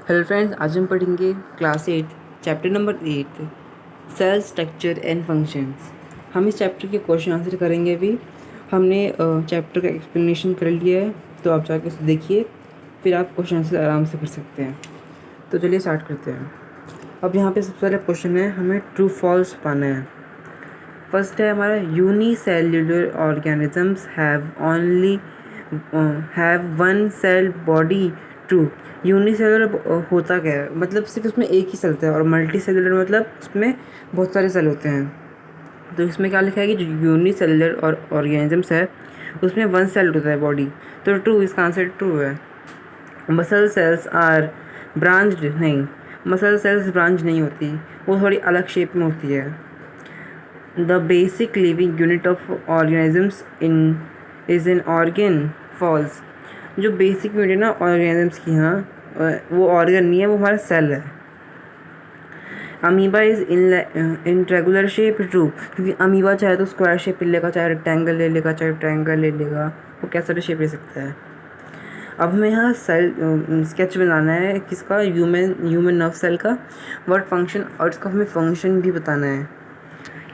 Hello friends, आज हम पढ़ेंगे class 8 chapter number 8 cell structure and functions. हम इस चैप्टर के क्वेश्चन आंसर करेंगे। अभी हमने चैप्टर का एक्सप्लेनेशन कर लिया है, तो आप जाके उसे देखिए, फिर आप क्वेश्चन आंसर आराम से कर सकते हैं। तो चलिए स्टार्ट करते हैं। अब यहाँ पे सबसे पहला क्वेश्चन है, हमें ट्रू फॉल्स पाना है। फर्स्ट है हमारा, unicellular organisms have one cell body. True. Unicellular होता क्या है, मतलब सिर्फ उसमें एक ही सेल होता है, और मल्टी सेलुलर मतलब उसमें बहुत सारे सेल होते हैं। तो इसमें क्या लिखा है कि जो यूनिसेलुलर और ऑर्गेनिजम्स है उसमें वन सेल होता है बॉडी। तो ट्रू, इसका आंसर ट्रू है। मसल सेल्स आर ब्रांच्ड नहीं, मसल सेल्स ब्रांच नहीं होती, वो थोड़ी अलग शेप में होती है। The basic living unit of organisms in is an organ. False. जो बेसिक यूनिट है ना ऑर्गेनिजम्स की, हाँ वो ऑर्गन नहीं है, वो हमारा सेल है। Amoeba is in regular shape. True, क्योंकि अमीबा चाहे तो स्क्वायर शेप ले लेगा, चाहे रेक्टेंगल ले लेगा, चाहे ट्रायंगल ले लेगा, वो कैसा भी शेप ले सकता है। अब हमें यहाँ सेल स्केच बनाना है किसका, ह्यूमन नर्व सेल का, वर्ड फंक्शन, और इसका हमें फंक्शन भी बताना है।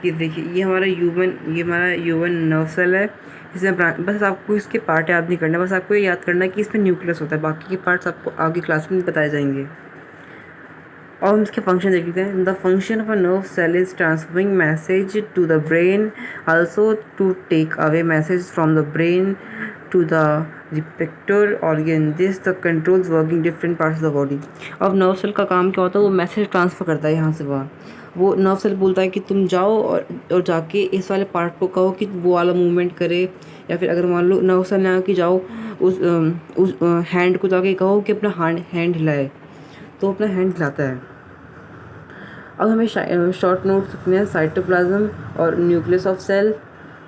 ये देखिए, ये हमारा ह्यूमन नर्व सेल है। इसमें बस आपको इसके पार्ट याद नहीं करना, बस आपको ये याद करना है कि इसमें न्यूक्लियस होता है, बाकी के पार्ट्स आपको आगे क्लास में बताए जाएंगे। और हम इसके फंक्शन देख लेते हैं। The function of a nerve cell is transferring message to the brain, also to take away message from the brain to the receptor organ, this the controls working different parts of the body. अब nerve cell का काम क्या होता है, वो message transfer करता है यहाँ से वहाँ। वो नर्व सेल बोलता है कि तुम जाओ और जाके इस वाले पार्ट को कहो कि वो वाला मूवमेंट करे, या फिर अगर मान लो नर्व सेल ने कि जाओ उस हैंड को जाके कहो कि अपना हैंड हिलाए, तो अपना हैंड हिलाता है। अब हमें शॉर्ट नोट्स लिखने हैं, साइटोप्लाज्म और न्यूक्लियस ऑफ सेल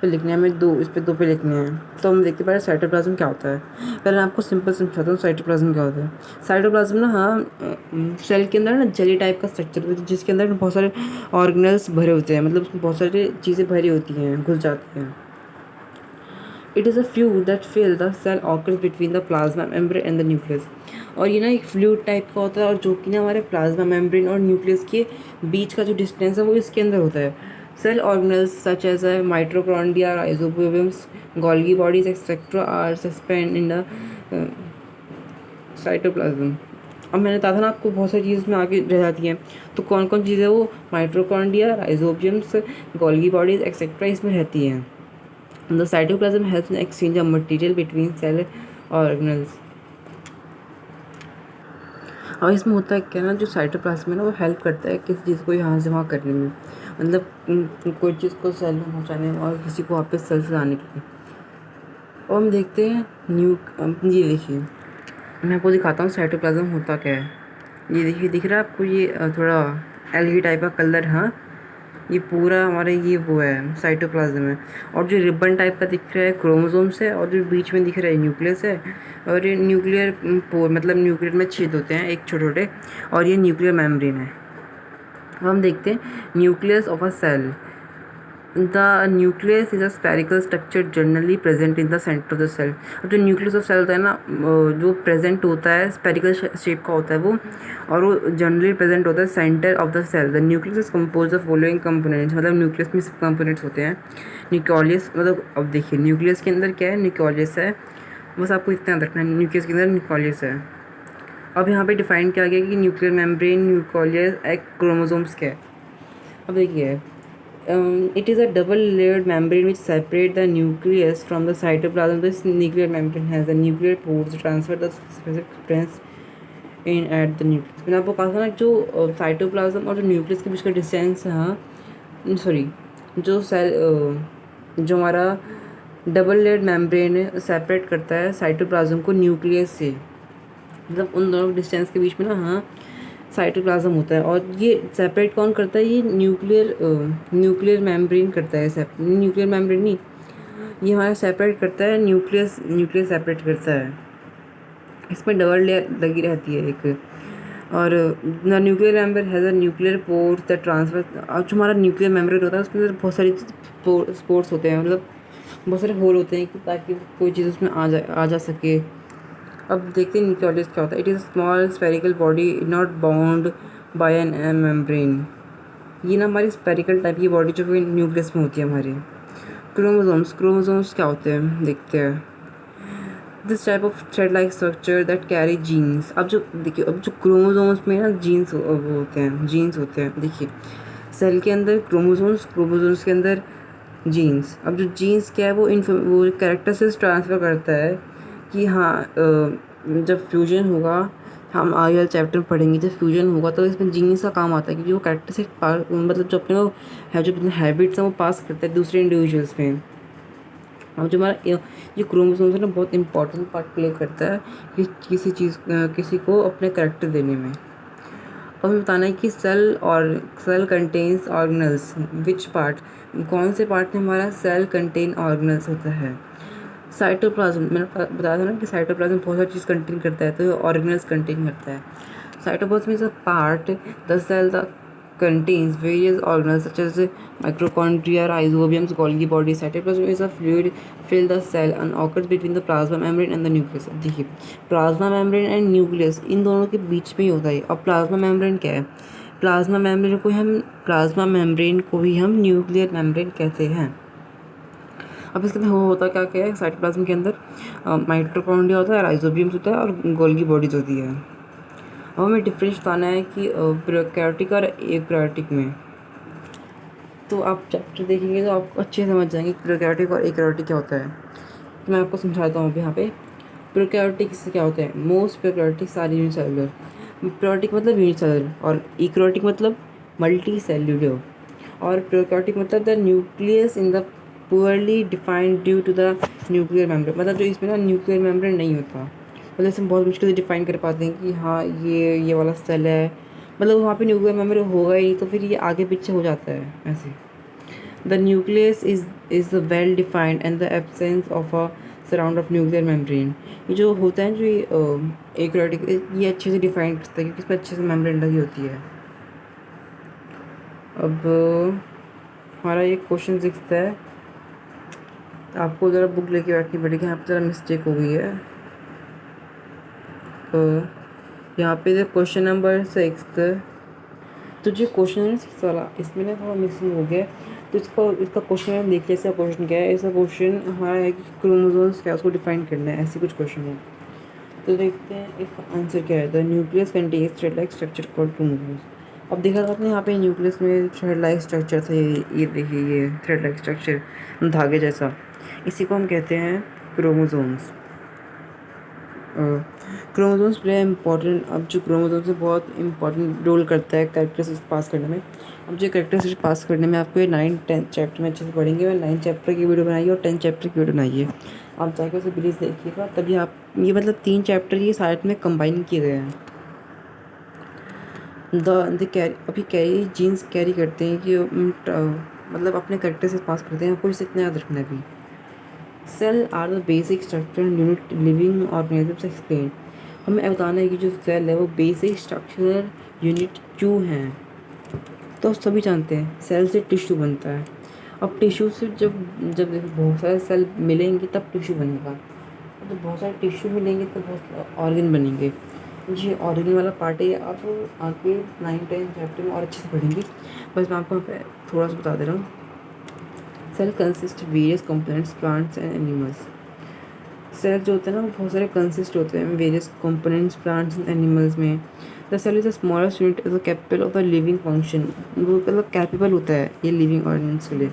पे लिखने हैं, हमें दो पे लिखने हैं। तो हम देखते पहले साइटोप्लाज्म क्या होता है। पहले मैं आपको सिंपल समझाता हूँ साइटोप्लाज्म क्या होता है। साइटोप्लाज्म ना, हाँ, सेल के अंदर ना जेली टाइप का स्ट्रक्चर होता है, जिसके अंदर बहुत सारे ऑर्गेनल्स भरे होते हैं, मतलब उसमें बहुत सारी चीज़ें भरी होती हैं, घुस जाती हैं। It is a fluid that fill the cell occurs between the plasma membrane and the nucleus. और ये ना एक फ्लूइड टाइप का होता है, और जो कि ना हमारे प्लाज्मा मेम्ब्रेन और न्यूक्लियस के बीच का जो डिस्टेंस है वो इसके अंदर होता है। Cell organelles such as mitochondria, rhizobiums, Golgi bodies etcetera are suspend in the cytoplasm. अब मैंने कहा था ना आपको बहुत सारी चीज़ में आगे रह जाती हैं, तो कौन कौन चीज़ें वो mitochondria, rhizobiums, Golgi bodies etcetera इसमें रहती हैं। The cytoplasm helps in exchange of material between cell organelles. और इसमें होता है क्या ना, जो साइटोप्लाज्म है ना, वो हेल्प करता है किसी चीज़ को यहाँ से वहाँ करने में, मतलब कोई चीज़ को सेल में पहुँचाने में और किसी को वापस सेल से लाने के लिए। और हम देखते हैं ये देखिए, मैं आपको दिखाता हूँ साइटोप्लाज्म होता क्या है। ये देखिए, दिख रहा है आपको, ये थोड़ा एलगी टाइप का कलर, हाँ, ये पूरा हमारे ये वो है साइटोप्लाज्म है। और जो रिबन टाइप का दिख रहा है क्रोमोसोम्स है, और जो बीच में दिख रहा है न्यूक्लियस है। और ये न्यूक्लियर पोर, मतलब न्यूक्लियर में छेद होते हैं एक छोटे छोटे, और ये न्यूक्लियर मेम्ब्रेन है। अब हम देखते हैं nucleus of a cell. The nucleus is a spherical structure generally present in the centre of the cell. अब जो न्यूक्लियस ऑफ सेल होता है ना, जो प्रेजेंट होता है स्पेरिकल शेप का होता है वो, और वो जनरली प्रेजेंट होता है centre of the cell. The nucleus is compose of following components, मतलब न्यूक्लियस में सब कंपोनेंट्स होते हैं। न्यूक्लियस मतलब, अब देखिए न्यूक्लियस के अंदर क्या है, न्यूक्लियस है, बस आपको इतना याद रखना है, न्यूक्लियस के अंदर न्यूक्लियस है। अब यहाँ पे डिफाइन किया गया कि न्यूक्लियर मेम्ब्रेन, न्यूक्लियस, एक क्रोमोसोम्स क्या है। अब देखिए, it is a double-layered membrane which separate the nucleus from the cytoplasm. This nuclear membrane has the nuclear pores to transfer the specific substance in at the nucleus. मैंने आपको कहा था ना, जो साइटोप्लाज्म और जो न्यूक्लियस के बीच का डिस्टेंस है, हाँ सॉरी, जो जो हमारा डबल लेयर्ड मेम्ब्रेन है सेपरेट करता है साइटोप्लाज्म को न्यूक्लियस से, मतलब उन दोनों डिस्टेंस के बीच में ना, हाँ, साइटोप्लाज्म होता है। और ये सेपरेट कौन करता है, ये न्यूक्लियर मेम्ब्रेन करता है। न्यूक्लियर मेम्ब्रेन नहीं, ये हमारा सेपरेट करता है, न्यूक्लियस सेपरेट करता है। इसमें डबल लेयर लगी रहती है एक। और the nuclear membrane has a nuclear pores the transfer. और जो हमारा न्यूक्लियर मेम्ब्रेन होता है उसमें बहुत सारी स्पोर्ट्स होते हैं, मतलब बहुत सारे होल होते हैं कि ताकि कोई चीज़ उसमें आ जा सके। अब देखते हैं न्यूक्लियस क्या होता है। It is small spherical body not bound by an membrane. ये ना हमारी स्फेरिकल टाइप की बॉडी जो कि न्यूक्लियस में होती है हमारी। क्रोमोसोम्स क्या होते हैं देखते हैं। This type of thread like structure that carry genes. अब जो देखिए, अब जो क्रोमोसोम्स में ना जीन्स होते हैं, जीन्स होते हैं। देखिए सेल के अंदर क्रोमोसोम्स के अंदर जीन्स। अब जो जीन्स क्या है वो कैरेक्टर से ट्रांसफ़र करता है कि हाँ जब फ्यूजन होगा, हम आगे वाले चैप्टर में पढ़ेंगे, जब फ्यूजन होगा तो इसमें जीन्स का काम आता है, क्योंकि वो कैरेक्टर से मतलब जो अपने वो है, जो अपने हैबिट्स हैं वो पास करता है दूसरे इंडिविजुअल्स में। और जो हमारा ये क्रोमोसोम्स है ना, बहुत इंपॉर्टेंट पार्ट प्ले करता है कि किसी को अपने कैरेक्टर देने में। और हमें बताना है कि cell contains organelles which part, कौन से पार्ट में हमारा सेल कंटेन ऑर्गेनल्स होता है। साइटोप्लाज्म, मैंने बताया था ना कि साइटोप्लाज्म बहुत सारी चीज़ कंटेन करता है, तो ये ऑर्गेनल्स कंटेन करता है। Cytoplasm is a part the cell the contains various organelles such as mitochondria, rhizomes, Golgi body. Cytoplasm is a fluid fill the cell and occurs between the plasma membrane and the nucleus. देखिए plasma membrane and nucleus in दोनों के बीच में ही होता है। और plasma membrane क्या है? Plasma membrane को ही हम न्यूक्लियर मेम्ब्रेन कहते हैं। अब इसके अंदर होता क्या क्या है? साइटोप्लाज्म के अंदर माइटोकॉन्ड्रिया होता है, राइजोबियम्स होता है और गोल्गी बॉडीज होती है। अब हमें डिफरेंस बताना है कि प्रोकैरियोटिक और यूकैरियोटिक में। तो आप चैप्टर देखेंगे तो आपको अच्छे समझ जाएंगे कि प्रोकैरियोटिक और यूकैरियोटिक क्या होता है। तो मैं आपको समझाता हूँ अभी यहाँ पे। प्रोकैरियोटिक से क्या होता है? Most prokaryotics are unicellular. Prokaryotic मतलब यूनिसेलुलर और यूकैरियोटिक मतलब मल्टी सेल्युलर। और प्रोकैरियोटिक मतलब the nucleus in the poorly defined due to the nuclear membrane. मतलब जो इसमें ना न्यूक्लियर मेम्ब्रेन नहीं होता, मतलब इसे हम बहुत मुश्किल से डिफाइन कर पाते हैं कि हाँ ये वाला सेल है, मतलब वहाँ पे न्यूक्लियर मेम्ब्रेन होगा ही, तो फिर ये आगे पीछे हो जाता है ऐसे। The nucleus is well defined and the absence of a surround of nuclear membrane. ये जो होता है जो यूकैरियोटिक, ये अच्छे से डिफाइन करता है क्योंकि इसमें अच्छे से मेम्ब्रेन लगी होती है। अब हमारा ये क्वेश्चन दिखता है, आपको ज़रा बुक लेके बैठनी पड़ेगी। यहाँ पर ज़रा मिस्टेक हो गई है। यहाँ पे जो क्वेश्चन नंबर 6, तो जो क्वेश्चन है 6 वाला, इसमें ना थोड़ा मिसिंग हो गया। तो इसका क्वेश्चन देख लिया। इसका क्वेश्चन क्या है? इसका क्वेश्चन हमारा है कि क्रोमोसोम्स क्या, उसको डिफाइन करना है, ऐसी कुछ क्वेश्चन है। तो देखते हैं इसका आंसर क्या है। The nucleus contains thread like structure called chromosomes. अब देखा था आपने यहाँ पे न्यूक्लियस में थ्रेड लाइक स्ट्रक्चर था। ये देखिए, ये थ्रेड लाइक स्ट्रक्चर धागे जैसा, इसी को हम कहते हैं क्रोमोसोम्स। क्रोमोसोम्स प्ले इम्पॉर्टेंट, अब जो क्रोमोसोम्स है बहुत इंपॉर्टेंट रोल करता है कैरेक्टरिस्टिक्स पास करने में। अब जो कैरेक्टरिस्टिक्स पास करने में आपको ये 9-10 चैप्टर में अच्छे से पढ़ेंगे। मैं 9 चैप्टर की वीडियो बनाई है और 10 चैप्टर की वीडियो बनाई है। आप जाकर उसे प्लीज़ देखिएगा, तभी आप ये मतलब 3 चैप्टर ये साथ में कंबाइन किए गए हैं। द कैरी, अभी कैरी जीन्स कैरी करते हैं कि मतलब अपने कैरेक्टरिस्टिक्स पास करते हैं। आपको इसे इतना याद रखना है। अभी cell are the basic structure unit living organism explain. हमें बताना है कि जो सेल है वो बेसिक स्ट्रक्चरल यूनिट क्यों हैं। तो सभी जानते हैं सेल से टिश्यू बनता है। अब टिश्यू से जब जब देखो बहुत सारे सेल मिलेंगे तब टिश्यू बनेगा। तो बहुत सारे टिश्यू मिलेंगे तो बहुत ऑर्गन बनेंगे। ये ऑर्गन वाला पार्ट है, आप आगे 9-10 चैप्टर में और अच्छे से पढ़ेंगे। बस मैं आपको थोड़ा सा बता दे रहा हूँ। Cell consist various components plants and animals. Cell जो होते हैं ना वो बहुत सारे कंसिस्ट होते हैं various components plants and animals में। The cell is the smallest unit is capable of the living function. वो मतलब कैपेबल होता है ये लिविंग ऑर्गेनिज्म के लिए।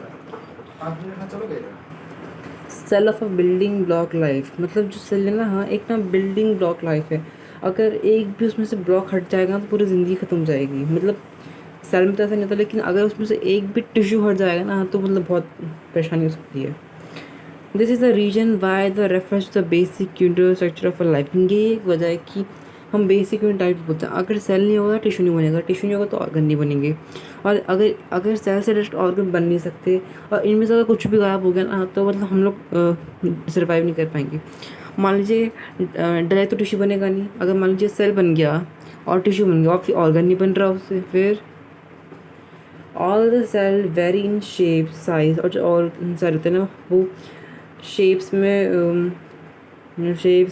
Cell of a building block life, मतलब जो सेल है ना, हाँ एक ना बिल्डिंग ब्लॉक लाइफ है। अगर एक भी उसमें से ब्लॉक हट जाएगा तो पूरी ज़िंदगी ख़त्म हो जाएगी। मतलब सेल में तो ऐसा नहीं होता, लेकिन अगर उसमें से एक भी टिश्यू हट जाएगा ना तो मतलब बहुत परेशानी हो सकती है। This is the reason why the refers the basic unit structure of a life. ये एक वजह है कि हम बेसिक यूनिट टाइप बोलते हैं। अगर सेल नहीं होगा टिश्यू नहीं बनेगा, टिश्यू नहीं होगा तो ऑर्गन नहीं बनेंगे। और अगर सेल से डायरेक्ट ऑर्गन बन नहीं सकते और इनमें से अगर कुछ भी गायब हो गया ना तो मतलब हम लोग सर्वाइव नहीं कर पाएंगे। मान लीजिए डायरेक्ट तो टिश्यू बनेगा नहीं। अगर मान लीजिए सेल बन गया और टिश्यू बन गया और फिर ऑर्गन नहीं बन रहा उससे, फिर all the cell vary in shape size. और जो और सेल होते हैं ना वो शेप्स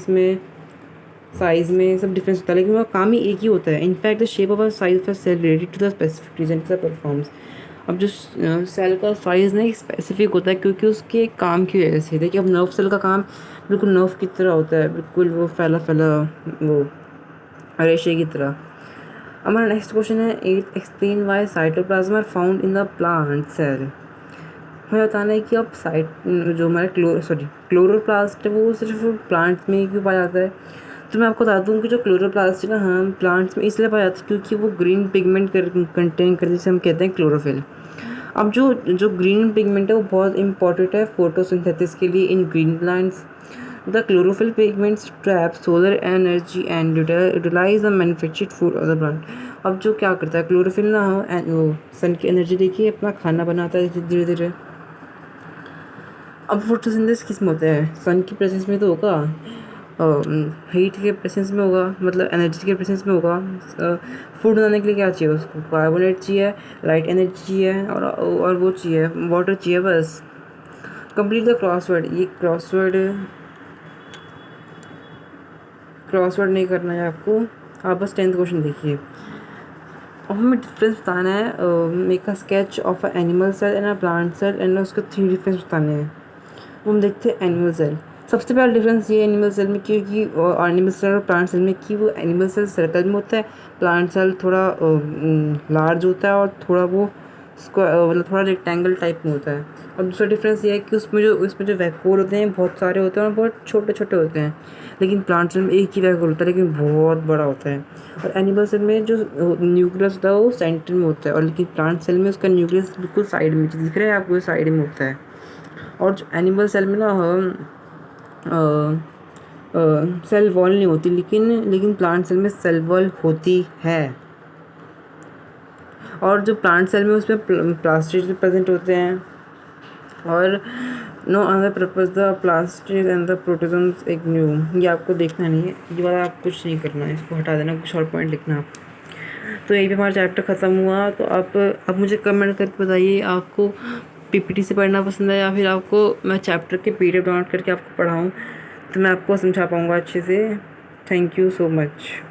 में साइज़ में सब डिफरेंस होता है, लेकिन वह काम ही एक ही होता है। In fact the shape of a size of cell related to the specific region it performs. अब जो सेल का साइज़ ना एक स्पेसिफिक होता है क्योंकि उसके काम की वजह से। देखिए अब नर्व सेल का काम बिल्कुल नर्व की तरह होता है, बिल्कुल वो फैला फैला वो रेशे की तरह। हमारा नेक्स्ट क्वेश्चन है, eight explain why cytoplasm are found in the plant cell. हमें बताना है कि अब जो हमारा क्लोरोप्लास्ट है वो सिर्फ प्लांट्स में ही क्यों पाया जाता है। तो मैं आपको बता दूँ कि जो क्लोरोप्लास्ट है ना, हम प्लांट्स में इसलिए पाया जाता है क्योंकि वो ग्रीन पिगमेंट कंटेन करते, जिसे हम कहते हैं क्लोरोफिल। अब जो जो ग्रीन पिगमेंट है वो बहुत इंपॉर्टेंट है फोटोसिंथेसिस के लिए in green plants. The chlorophyll pigments trap solar energy and utilise the manufactured food of the plant. अब जो क्या करता है क्लोरोफिल ना, वो सन की एनर्जी देखिए अपना खाना बनाता है धीरे धीरे। अब फोटोसिंथेसिस किस में होता है, सन की प्रेजेंस में तो होगा, हीट के प्रेजेंस में होगा, मतलब एनर्जी के प्रेजेंस में होगा। फूड बनाने के लिए क्या चाहिए उसको, कार्बोनेट चाहिए, लाइट एनर्जी चाहिए और वो चाहिए वाटर चाहिए बस। Complete the crossword. ये क्रॉसवर्ड नहीं करना है आपको, आप बस 10th क्वेश्चन देखिए। अब हमें डिफरेंस बताना है, make a sketch of a animal cell and a plant cell and उसके 3 डिफरेंस बताने हैं। हम देखते हैं एनिमल सेल। सबसे पहला डिफरेंस ये एनिमल सेल में क्योंकि एनिमल सेल और प्लांट सेल में कि वो एनिमल सेल सर्कल में होता है, प्लांट सेल थोड़ा लार्ज होता है और थोड़ा वो मतलब थोड़ा रेक्टेंगल टाइप में होता है। और दूसरा डिफरेंस ये है कि उसमें जो वैक्यूल होते हैं बहुत सारे होते हैं और बहुत छोटे छोटे होते हैं, लेकिन प्लांट सेल में एक ही वैक्यूल होता है लेकिन बहुत बड़ा होता है। और एनिमल सेल में जो न्यूक्लियस होता है वो सेंटर में होता है, और लेकिन प्लांट सेल में उसका न्यूक्लियस बिल्कुल साइड में, दिख रहा है आपको, साइड में होता है। और जो एनिमल सेल में ना सेल वॉल नहीं होती, लेकिन प्लांट सेल में सेल वॉल होती है। और जो प्लांट सेल में उसमें प्लास्टिड प्रेजेंट होते हैं, और no other purpose the plastid and the proteasomes इग्न्यू। ये आपको देखना नहीं है, ये वाला आप कुछ नहीं करना है, इसको हटा देना, कुछ और पॉइंट लिखना आप। तो यही पे हमारा चैप्टर ख़त्म हुआ। तो आप मुझे कमेंट करके बताइए आपको पीपीटी से पढ़ना पसंद है या फिर आपको मैं चैप्टर के पीडीएफ डाउनलोड करके आपको पढ़ाऊँ, तो मैं आपको समझा पाऊँगा अच्छे से। Thank you so much.